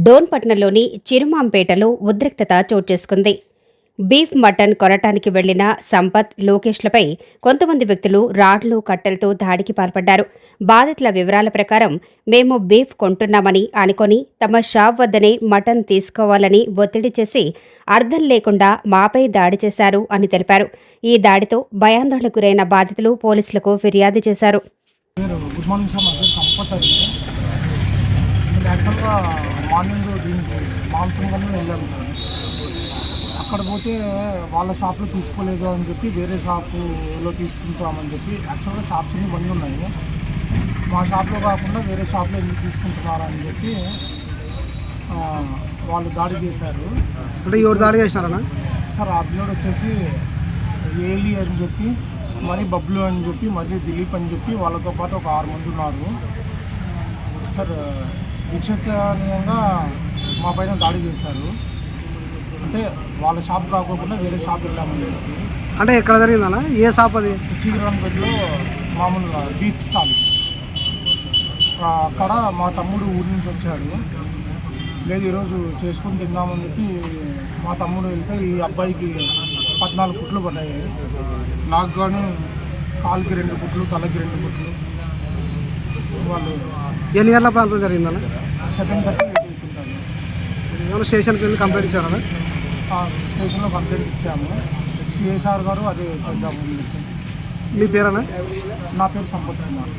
డోన్పట్నంలోని చిరుమాంపేటలో ఉద్రిక్తత చోటుచేసుకుంది. Beef, mutton కొనటానికి వెళ్లిన సంపత్, లోకేష్లపై కొంతమంది వ్యక్తులు రాడ్లు, కట్టెలతో దాడికి పాల్పడ్డారు. బాధితుల వివరాల ప్రకారం, మేము బీఫ్ కొంటున్నామని అనుకొని తమ షాప్ వద్దనే మటన్ తీసుకోవాలని ఒత్తిడి చేసి అర్థం లేకుండా మాపై దాడి చేశారు అని తెలిపారు. ఈ దాడితో భయాందోళనకు గురైన బాధితులు పోలీసులకు ఫిర్యాదు చేశారు. Good morning sir. నా పేరు సంపత్ అండి. నేను యాక్చువల్గా మార్నింగ్ దీనికి మాంసం కన్నా వెళ్ళాను సార్. అక్కడ పోతే వాళ్ళ షాప్లో తీసుకోలేదు అని చెప్పి వేరే షాపులో తీసుకుంటామని చెప్పి, యాక్చువల్గా షాప్స్ అన్నీ బంద్ ఉన్నాయి. మా షాప్లో కాకుండా వేరే షాప్లో ఎందుకు తీసుకుంటున్నారు అని చెప్పి వాళ్ళు దాడి చేశారు. అంటే ఎవరు దాడి చేసినారన్నా? సార్ ఆ పిల్లోడు వచ్చేసి ఏలి అని చెప్పి, మరి బబ్లు అని చెప్పి, మళ్ళీ దిలీప్ అని చెప్పి, వాళ్ళతో పాటు ఒక 6 మంది ఉన్నారు. సార్ విచక్షణీయంగా మా పైన దాడి చేశారు. అంటే వాళ్ళ షాప్ కాకుండా వేరే షాప్ వెళ్ళామని చెప్పి. అంటే ఎక్కడ జరిగిందన్నా? ఏ షాప్ అది? చీకరాంపేటలో మామూలుగా బీఫ్ స్టాల్. అక్కడ మా తమ్ముడు ఊరి నుంచి వచ్చాడు. లేదు ఈరోజు చేసుకుని తిందామని చెప్పి మా తమ్ముడు వెళ్తే ఈ అబ్బాయికి 14 కుట్లు పడ్డాయి. నాకు కానీ కాలుకి 2 కుట్లు, తలకి 2 కుట్లు. వాళ్ళు ఎన్ని గంటల ప్రాంతం జరిగిందన్నా? 7:30 అవుతుంటారు. ఏమైనా స్టేషన్కి వెళ్ళి కంప్లైంట్ ఇచ్చారన్నా? స్టేషన్లో కంప్లైంట్ ఇచ్చాము. సిఎస్ఆర్ గారు అదే చేద్దాము. మీ పేరన్నా? నా పేరు సంపత్ కుమార్.